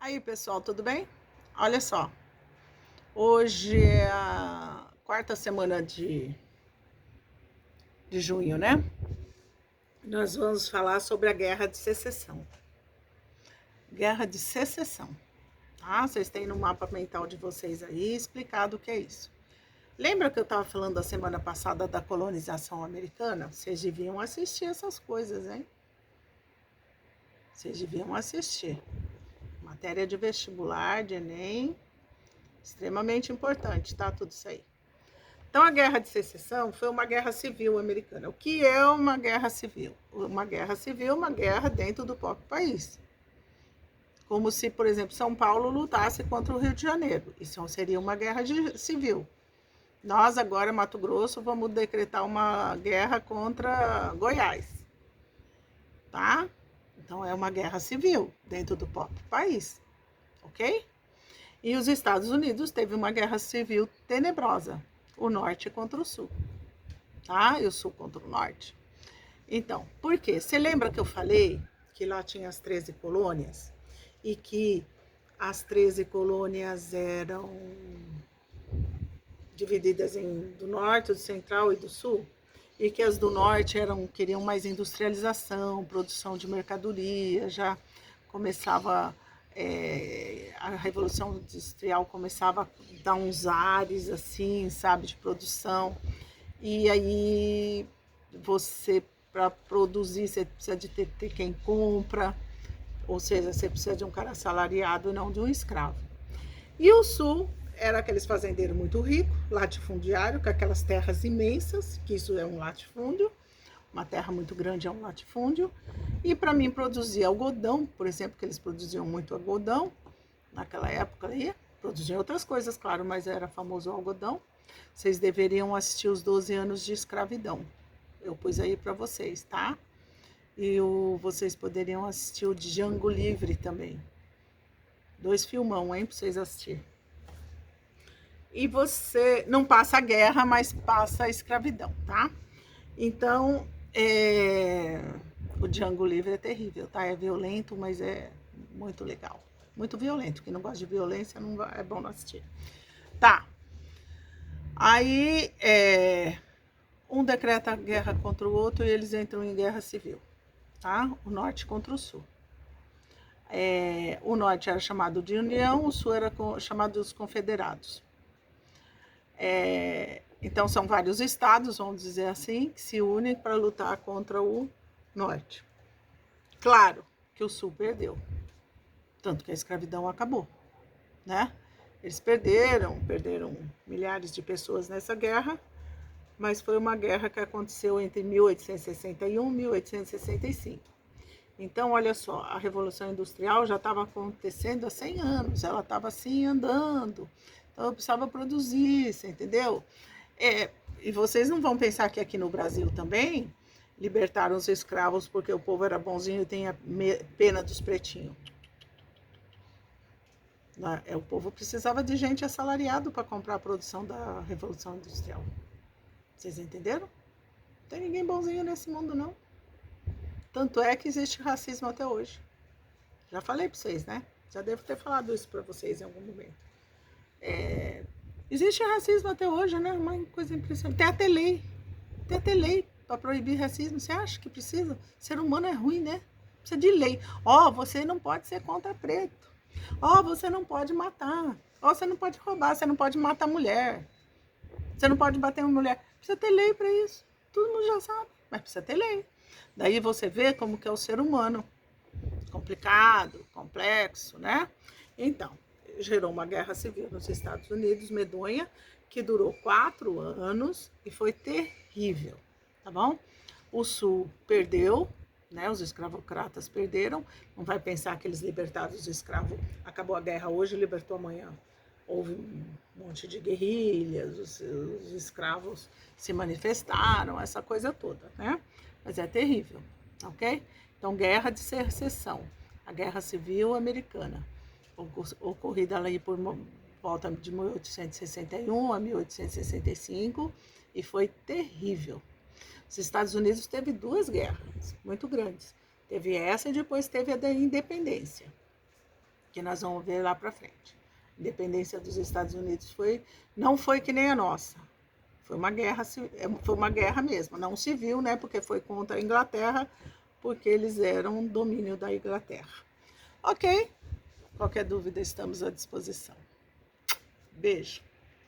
Aí, pessoal, tudo bem? Olha só, hoje é a quarta semana de junho, né? Nós vamos falar sobre a Guerra de Secessão. Guerra de Secessão, tá? Vocês têm no mapa mental de vocês aí explicado o que é isso. Lembra que eu estava falando da semana passada da colonização americana? Vocês deviam assistir essas coisas, hein? Vocês deviam assistir. Matéria de vestibular, de Enem, extremamente importante, tá? Tudo isso aí. Então, a Guerra de Secessão foi uma guerra civil americana. O que é uma guerra civil? Uma guerra civil é uma guerra dentro do próprio país. Como se, por exemplo, São Paulo lutasse contra o Rio de Janeiro. Isso seria uma guerra civil. Nós, agora, Mato Grosso, vamos decretar uma guerra contra Goiás. Tá? Então, é uma guerra civil dentro do próprio país. Ok? E os Estados Unidos teve uma guerra civil tenebrosa. O norte contra o sul, tá? E o sul contra o norte. Então, por quê? Você lembra que eu falei que lá tinha as 13 colônias? E que as 13 colônias eram divididas do norte, do central e do sul? E que as do norte queriam mais industrialização, produção de mercadoria, já começava a Revolução Industrial começava a dar uns ares assim, sabe, de produção. E aí você, para produzir, você precisa de ter quem compra, ou seja, você precisa de um cara assalariado e não de um escravo. E o sul era aqueles fazendeiros muito ricos, latifundiário, com aquelas terras imensas, que isso é um latifúndio, uma terra muito grande é um latifúndio. E para mim produzir algodão, por exemplo, que eles produziam muito algodão naquela época aí, produziam outras coisas, claro, mas era famoso o algodão. Vocês deveriam assistir os 12 anos de escravidão. Eu pus aí para vocês, tá? E vocês poderiam assistir o Django Livre também. 2 filmão, hein, para vocês assistirem. E você não passa a guerra, mas passa a escravidão, tá? Então, o Django Livre é terrível, tá? É violento, mas é muito legal. Muito violento. Quem não gosta de violência não é bom não assistir. Tá. Aí, um decreta guerra contra o outro e eles entram em guerra civil, tá? O norte contra o sul. O norte era chamado de União, o sul era chamado dos Confederados. Então, são vários estados, vamos dizer assim, que se unem para lutar contra o norte. Claro que o sul perdeu, tanto que a escravidão acabou, né? Eles perderam milhares de pessoas nessa guerra, mas foi uma guerra que aconteceu entre 1861 e 1865. Então, olha só, a Revolução Industrial já estava acontecendo há 100 anos, ela estava assim andando, então eu precisava produzir, você entendeu? E vocês não vão pensar que aqui no Brasil também libertaram os escravos porque o povo era bonzinho e tinha pena dos pretinhos. O povo precisava de gente assalariado para comprar a produção da Revolução Industrial. Vocês entenderam? Não tem ninguém bonzinho nesse mundo, não. Tanto é que existe racismo até hoje. Já falei para vocês, né? Já devo ter falado isso para vocês em algum momento. Existe racismo até hoje, né? Uma coisa impressionante. Tem até lei para proibir racismo. Você acha que precisa? O ser humano é ruim, né? Precisa de lei. Você não pode ser contra preto. Você não pode matar. Você não pode roubar. Você não pode matar mulher. Você não pode bater uma mulher. Precisa ter lei para isso. Todo mundo já sabe, mas precisa ter lei. Daí você vê como que é o ser humano. Complicado, complexo, né? Então, gerou uma guerra civil nos Estados Unidos, medonha, que durou 4 anos e foi terrível, tá bom? O Sul perdeu, né? Os escravocratas perderam. Não vai pensar que eles libertaram os escravos. Acabou a guerra hoje, libertou amanhã. Houve um monte de guerrilhas, os escravos se manifestaram, essa coisa toda, né? Mas é terrível, ok? Então, guerra de secessão, a Guerra Civil Americana, ocorrida ali por volta de 1861 a 1865, e foi terrível. Os Estados Unidos teve 2 guerras muito grandes. Teve essa e depois teve a da independência. que nós vamos ver lá para frente. A independência dos Estados Unidos não foi que nem a nossa. Foi uma guerra mesmo, não civil, né? Porque foi contra a Inglaterra, porque eles eram um domínio da Inglaterra. Ok? Qualquer dúvida, estamos à disposição. Beijo.